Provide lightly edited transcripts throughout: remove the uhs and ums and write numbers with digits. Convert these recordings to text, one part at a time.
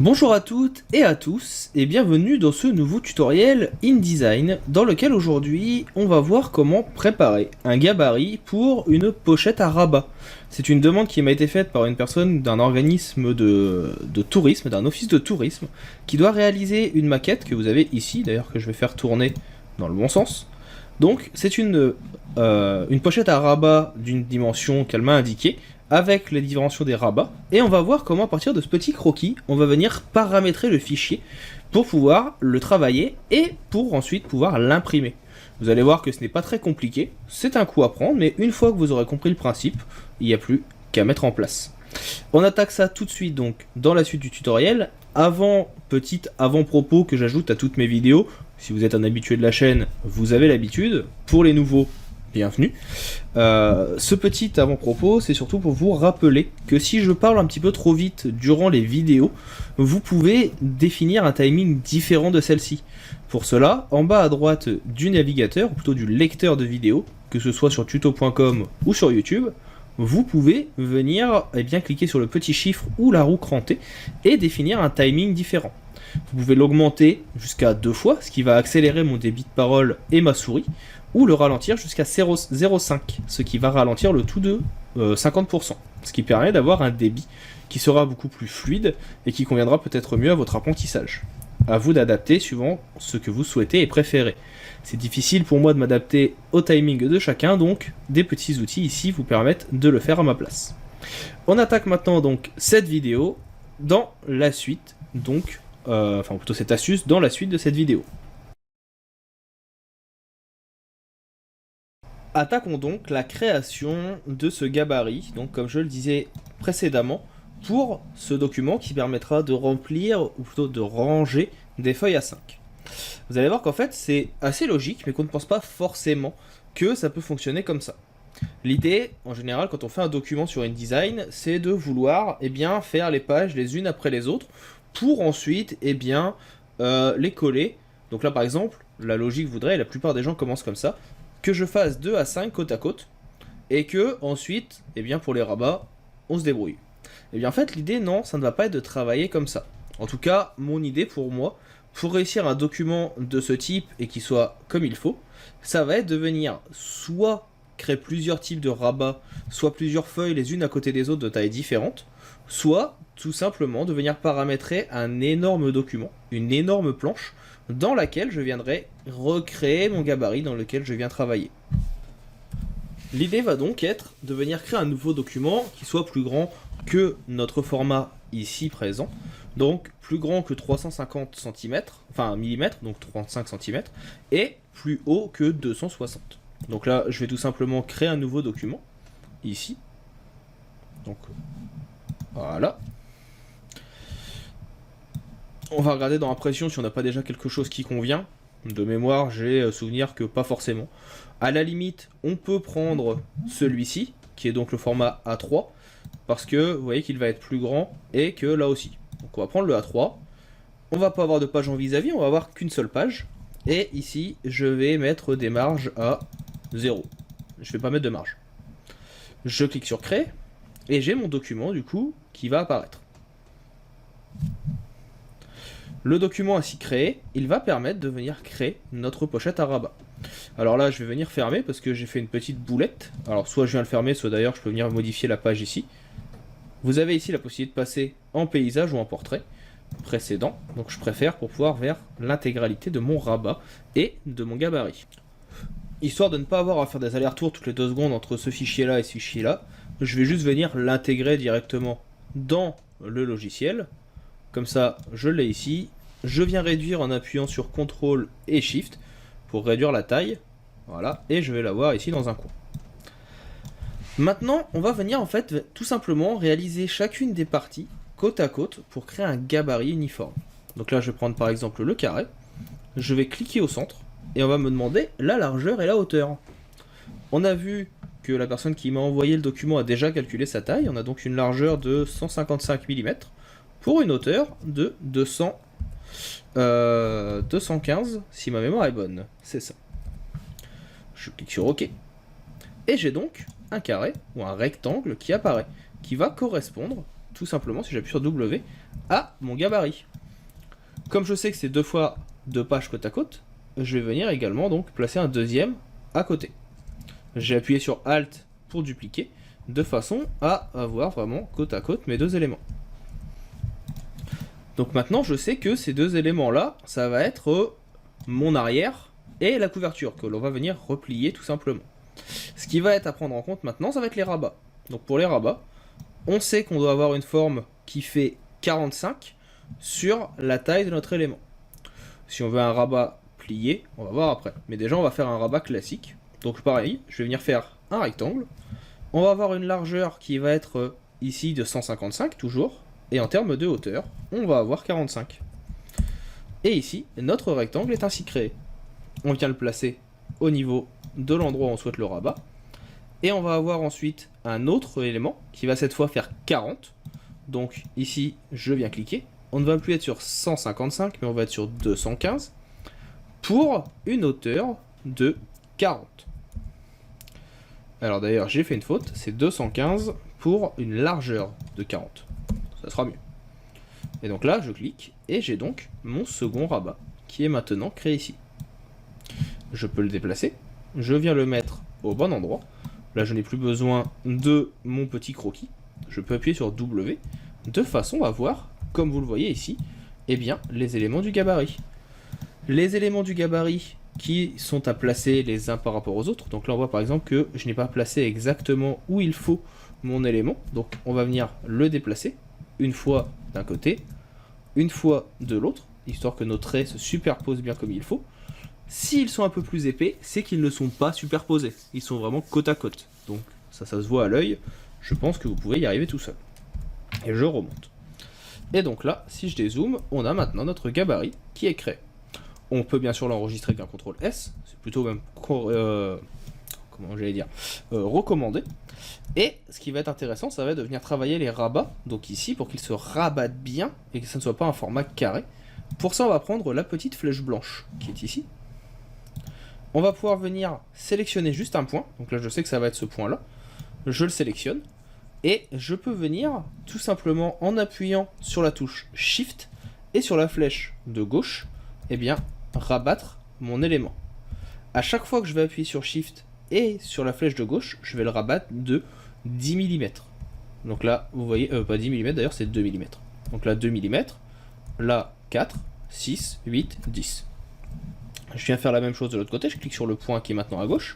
Bonjour à toutes et à tous et bienvenue dans ce nouveau tutoriel InDesign dans lequel aujourd'hui on va voir comment préparer un gabarit pour une pochette à rabat. C'est une demande qui m'a été faite par une personne d'un organisme de tourisme, d'un office de tourisme, qui doit réaliser une maquette que vous avez ici, d'ailleurs que je vais faire tourner dans le bon sens. Donc c'est une pochette à rabat d'une dimension qu'elle m'a indiquée, avec les dimensions des rabats, et on va voir comment à partir de ce petit croquis, on va venir paramétrer le fichier pour pouvoir le travailler et pour ensuite pouvoir l'imprimer. Vous allez voir que ce n'est pas très compliqué, c'est un coup à prendre, mais une fois que vous aurez compris le principe, il n'y a plus qu'à mettre en place. On attaque ça tout de suite donc dans la suite du tutoriel. Petit avant-propos que j'ajoute à toutes mes vidéos, si vous êtes un habitué de la chaîne, vous avez l'habitude, pour les nouveaux, bienvenue. Ce petit avant-propos, c'est surtout pour vous rappeler que si je parle un petit peu trop vite durant les vidéos, vous pouvez définir un timing différent de celle-ci. Pour cela, en bas à droite du navigateur, ou plutôt du lecteur de vidéos, que ce soit sur tuto.com ou sur YouTube, vous pouvez venir cliquer sur le petit chiffre ou la roue crantée et définir un timing différent. Vous pouvez l'augmenter jusqu'à 2 fois, ce qui va accélérer mon débit de parole et ma souris, ou le ralentir jusqu'à 0,5, ce qui va ralentir le tout de 50%, ce qui permet d'avoir un débit qui sera beaucoup plus fluide et qui conviendra peut-être mieux à votre apprentissage. À vous d'adapter suivant ce que vous souhaitez et préférez. C'est difficile pour moi de m'adapter au timing de chacun, donc des petits outils ici vous permettent de le faire à ma place. On attaque maintenant donc cette vidéo dans la suite, donc, enfin plutôt cette astuce dans la suite de cette vidéo. Attaquons donc la création de ce gabarit, donc comme je le disais précédemment, pour ce document qui permettra de remplir, ou plutôt de ranger, des feuilles A5. Vous allez voir qu'en fait c'est assez logique, mais qu'on ne pense pas forcément que ça peut fonctionner comme ça. L'idée, en général, quand on fait un document sur InDesign, c'est de vouloir faire les pages les unes après les autres, pour ensuite les coller. Donc là par exemple, la logique voudrait, et la plupart des gens commencent comme ça, que je fasse 2 à 5 côte à côte, et que ensuite, pour les rabats, on se débrouille. Et bien en fait, l'idée, non, ça ne va pas être de travailler comme ça. En tout cas, mon idée pour moi, pour réussir un document de ce type et qui soit comme il faut, ça va être de venir soit créer plusieurs types de rabats, soit plusieurs feuilles les unes à côté des autres de tailles différentes, soit tout simplement de venir paramétrer un énorme document, une énorme planche, dans laquelle je viendrai recréer mon gabarit dans lequel je viens travailler. L'idée va donc être de venir créer un nouveau document qui soit plus grand que notre format ici présent, donc plus grand que 350 cm, enfin mm, donc 35 cm, et plus haut que 260. Donc là, je vais tout simplement créer un nouveau document, ici. Donc, voilà. On va regarder dans Impression si on n'a pas déjà quelque chose qui convient. De mémoire, j'ai souvenir que pas forcément. À la limite, on peut prendre celui-ci, qui est donc le format A3, parce que vous voyez qu'il va être plus grand, et que là aussi. Donc on va prendre le A3. On va pas avoir de page en vis-à-vis, on va avoir qu'une seule page. Et ici, je vais mettre des marges à 0. Je vais pas mettre de marge. Je clique sur Créer, et j'ai mon document, du coup, qui va apparaître. Le document ainsi créé, il va permettre de venir créer notre pochette à rabat. Alors là, je vais venir fermer parce que j'ai fait une petite boulette. Alors soit je viens le fermer, soit d'ailleurs je peux venir modifier la page ici. Vous avez ici la possibilité de passer en paysage ou en portrait précédent. Donc je préfère pour pouvoir vers l'intégralité de mon rabat et de mon gabarit. Histoire de ne pas avoir à faire des allers-retours toutes les 2 secondes entre ce fichier-là et ce fichier-là, je vais juste venir l'intégrer directement dans le logiciel. Comme ça, je l'ai ici. Je viens réduire en appuyant sur CTRL et SHIFT pour réduire la taille. Voilà, et je vais l'avoir ici dans un coin. Maintenant, on va venir en fait tout simplement réaliser chacune des parties côte à côte pour créer un gabarit uniforme. Donc là, je vais prendre par exemple le carré. Je vais cliquer au centre et on va me demander la largeur et la hauteur. On a vu que la personne qui m'a envoyé le document a déjà calculé sa taille. On a donc une largeur de 155 mm. Pour une hauteur de 215, si ma mémoire est bonne. C'est ça. Je clique sur OK. Et j'ai donc un carré, ou un rectangle qui apparaît, qui va correspondre tout simplement, si j'appuie sur W, à mon gabarit. Comme je sais que c'est 2 fois 2 pages côte à côte, je vais venir également donc placer un deuxième à côté. J'ai appuyé sur Alt pour dupliquer, de façon à avoir vraiment côte à côte mes deux éléments. Donc maintenant je sais que ces deux éléments là, ça va être mon arrière et la couverture, que l'on va venir replier tout simplement. Ce qui va être à prendre en compte maintenant, ça va être les rabats. Donc pour les rabats, on sait qu'on doit avoir une forme qui fait 45 sur la taille de notre élément. Si on veut un rabat plié, on va voir après. Mais déjà on va faire un rabat classique. Donc pareil, je vais venir faire un rectangle. On va avoir une largeur qui va être ici de 155 toujours. Et en termes de hauteur, on va avoir 45. Et ici, notre rectangle est ainsi créé. On vient le placer au niveau de l'endroit où on souhaite le rabat. Et on va avoir ensuite un autre élément qui va cette fois faire 40. Donc ici, je viens cliquer. On ne va plus être sur 155, mais on va être sur 215. Pour une hauteur de 40. Alors d'ailleurs, j'ai fait une faute. C'est 215 pour une largeur de 40. Ça sera mieux. Et donc là, je clique, et j'ai donc mon second rabat, qui est maintenant créé ici. Je peux le déplacer, je viens le mettre au bon endroit. Là, je n'ai plus besoin de mon petit croquis. Je peux appuyer sur W, de façon à voir, comme vous le voyez ici, eh bien, les éléments du gabarit. Les éléments du gabarit qui sont à placer les uns par rapport aux autres. Donc là, on voit par exemple que je n'ai pas placé exactement où il faut mon élément. Donc on va venir le déplacer. Une fois d'un côté, une fois de l'autre, histoire que nos traits se superposent bien comme il faut. S'ils sont un peu plus épais, c'est qu'ils ne sont pas superposés. Ils sont vraiment côte à côte. Donc ça se voit à l'œil. Je pense que vous pouvez y arriver tout seul. Et je remonte. Et donc là, si je dézoome, on a maintenant notre gabarit qui est créé. On peut bien sûr l'enregistrer avec un CTRL S. C'est plutôt même recommandé. Et ce qui va être intéressant, ça va être de venir travailler les rabats, donc ici, pour qu'ils se rabattent bien, et que ça ne soit pas un format carré. Pour ça, on va prendre la petite flèche blanche, qui est ici. On va pouvoir venir sélectionner juste un point, donc là je sais que ça va être ce point-là. Je le sélectionne, et je peux venir, tout simplement, en appuyant sur la touche Shift, et sur la flèche de gauche, eh bien, rabattre mon élément. À chaque fois que je vais appuyer sur Shift, et sur la flèche de gauche, je vais le rabattre de 10 mm. Donc là, vous voyez, pas 10 mm d'ailleurs, c'est 2 mm. Donc là, 2 mm, là, 4, 6, 8, 10. Je viens faire la même chose de l'autre côté, je clique sur le point qui est maintenant à gauche,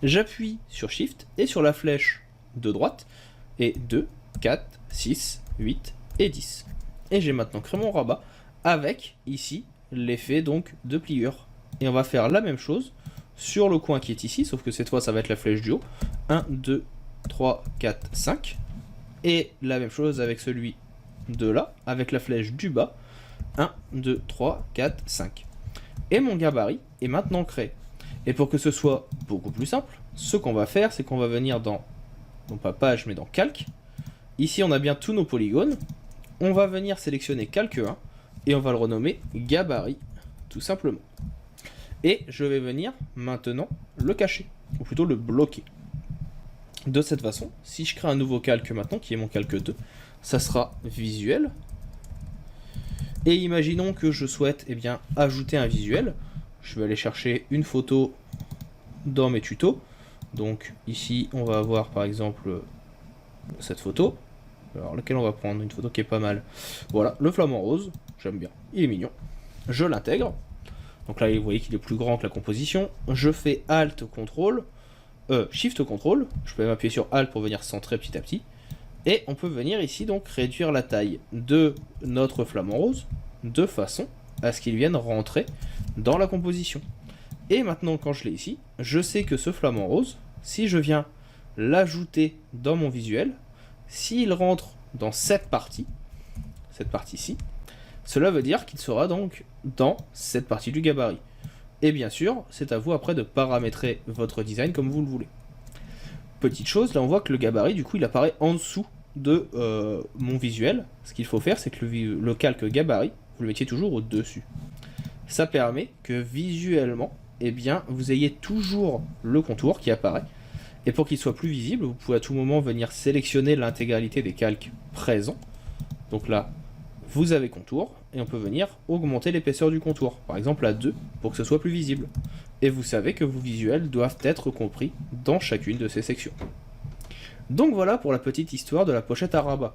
j'appuie sur Shift, et sur la flèche de droite, et 2, 4, 6, 8 et 10. Et j'ai maintenant créé mon rabat, avec, ici, l'effet donc de pliure. Et on va faire la même chose sur le coin qui est ici, sauf que cette fois ça va être la flèche du haut. 1, 2, 3, 4, 5. Et la même chose avec celui de là, avec la flèche du bas. 1, 2, 3, 4, 5. Et mon gabarit est maintenant créé. Et pour que ce soit beaucoup plus simple, ce qu'on va faire, c'est qu'on va venir dans, non pas page, mais dans calque. Ici on a bien tous nos polygones. On va venir sélectionner calque 1, et on va le renommer gabarit, tout simplement. Et je vais venir maintenant le cacher, ou plutôt le bloquer. De cette façon, si je crée un nouveau calque maintenant, qui est mon calque 2, ça sera visuel. Et imaginons que je souhaite ajouter un visuel. Je vais aller chercher une photo dans mes tutos. Donc ici, on va avoir par exemple cette photo. Alors laquelle on va prendre? Une photo qui est pas mal. Voilà, le flamant rose, j'aime bien, il est mignon. Je l'intègre. Donc là, vous voyez qu'il est plus grand que la composition. Je fais Alt, CTRL, Shift, CTRL. Je peux même appuyer sur Alt pour venir centrer petit à petit. Et on peut venir ici donc réduire la taille de notre flamant rose de façon à ce qu'il vienne rentrer dans la composition. Et maintenant, quand je l'ai ici, je sais que ce flamant rose, si je viens l'ajouter dans mon visuel, s'il rentre dans cette partie-ci, cela veut dire qu'il sera donc dans cette partie du gabarit. Et bien sûr, c'est à vous après de paramétrer votre design comme vous le voulez. Petite chose, là on voit que le gabarit, du coup, il apparaît en dessous de mon visuel. Ce qu'il faut faire, c'est que le calque gabarit, vous le mettiez toujours au-dessus. Ça permet que visuellement, vous ayez toujours le contour qui apparaît. Et pour qu'il soit plus visible, vous pouvez à tout moment venir sélectionner l'intégralité des calques présents Donc là, vous avez contour, et on peut venir augmenter l'épaisseur du contour, par exemple à 2, pour que ce soit plus visible. Et vous savez que vos visuels doivent être compris dans chacune de ces sections. Donc voilà pour la petite histoire de la pochette à rabat.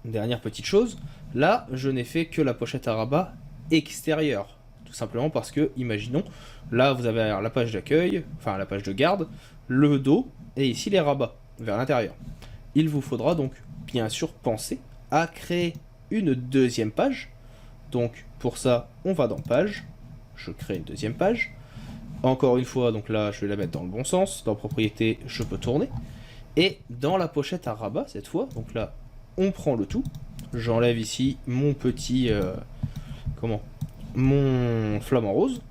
Dernière petite chose, là je n'ai fait que la pochette à rabat extérieure. Tout simplement parce que, imaginons, là vous avez la page d'accueil, enfin la page de garde, le dos, et ici les rabats, vers l'intérieur. Il vous faudra donc bien sûr penser à créer une deuxième page. Donc pour ça, on va dans page, je crée une deuxième page. Encore une fois, donc là je vais la mettre dans le bon sens, dans propriété, je peux tourner. Et dans la pochette à rabat cette fois, donc là on prend le tout, j'enlève ici mon petit, mon flamant rose,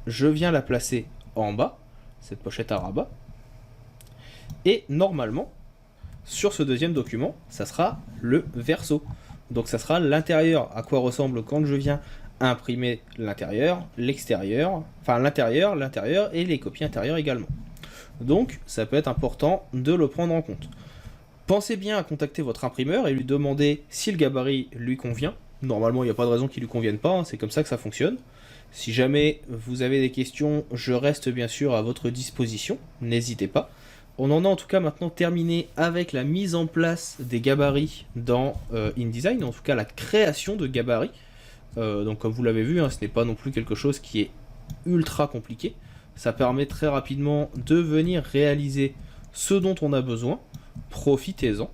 je viens la placer en bas, cette pochette à rabat, et normalement, sur ce deuxième document, ça sera le verso. Donc ça sera l'intérieur, à quoi ressemble quand je viens imprimer l'intérieur, l'extérieur, enfin l'intérieur et les copies intérieures également. Donc ça peut être important de le prendre en compte. Pensez bien à contacter votre imprimeur et lui demander si le gabarit lui convient. Normalement, il n'y a pas de raison qu'il ne lui convienne pas, hein, c'est comme ça que ça fonctionne. Si jamais vous avez des questions, je reste bien sûr à votre disposition, n'hésitez pas. On en a en tout cas maintenant terminé avec la mise en place des gabarits dans InDesign, en tout cas la création de gabarits. Donc comme vous l'avez vu, hein, ce n'est pas non plus quelque chose qui est ultra compliqué. Ça permet très rapidement de venir réaliser ce dont on a besoin. Profitez-en.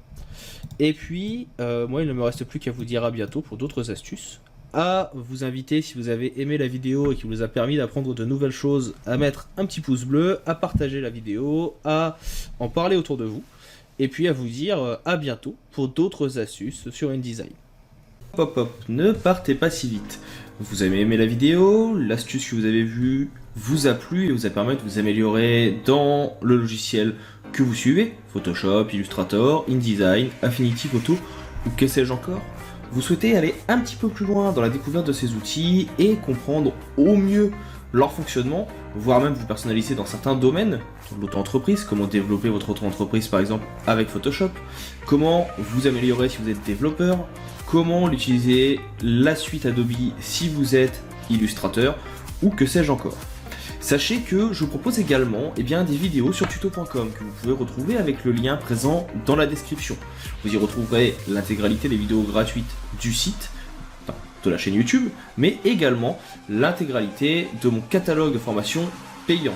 Et puis, moi il ne me reste plus qu'à vous dire à bientôt pour d'autres astuces. À vous inviter, si vous avez aimé la vidéo et qui vous a permis d'apprendre de nouvelles choses, à mettre un petit pouce bleu, à partager la vidéo, à en parler autour de vous, et puis à vous dire à bientôt pour d'autres astuces sur InDesign. Hop hop, ne partez pas si vite. Vous avez aimé la vidéo, l'astuce que vous avez vue vous a plu et vous a permis de vous améliorer dans le logiciel que vous suivez, Photoshop, Illustrator, InDesign, Affinity Photo, ou que sais-je encore. Vous souhaitez aller un petit peu plus loin dans la découverte de ces outils et comprendre au mieux leur fonctionnement, voire même vous personnaliser dans certains domaines, l'auto-entreprise, comment développer votre auto-entreprise par exemple avec Photoshop, comment vous améliorer si vous êtes développeur, comment l'utiliser la suite Adobe si vous êtes illustrateur, ou que sais-je encore. Sachez que je vous propose également des vidéos sur tuto.com que vous pouvez retrouver avec le lien présent dans la description. Vous y retrouverez l'intégralité des vidéos gratuites du site, de la chaîne YouTube, mais également l'intégralité de mon catalogue de formations payantes.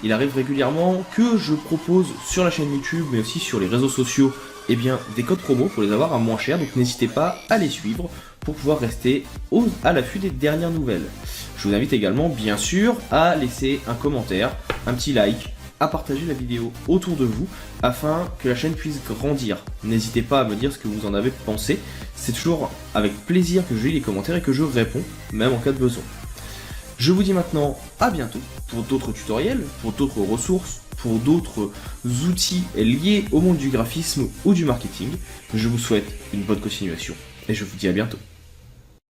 Il arrive régulièrement que je propose sur la chaîne YouTube, mais aussi sur les réseaux sociaux, des codes promo pour les avoir à moins cher, donc n'hésitez pas à les suivre pour pouvoir rester à l'affût des dernières nouvelles. Je vous invite également, bien sûr, à laisser un commentaire, un petit like, à partager la vidéo autour de vous, afin que la chaîne puisse grandir. N'hésitez pas à me dire ce que vous en avez pensé, c'est toujours avec plaisir que je lis les commentaires et que je réponds, même en cas de besoin. Je vous dis maintenant à bientôt pour d'autres tutoriels, pour d'autres ressources, pour d'autres outils liés au monde du graphisme ou du marketing. Je vous souhaite une bonne continuation et je vous dis à bientôt.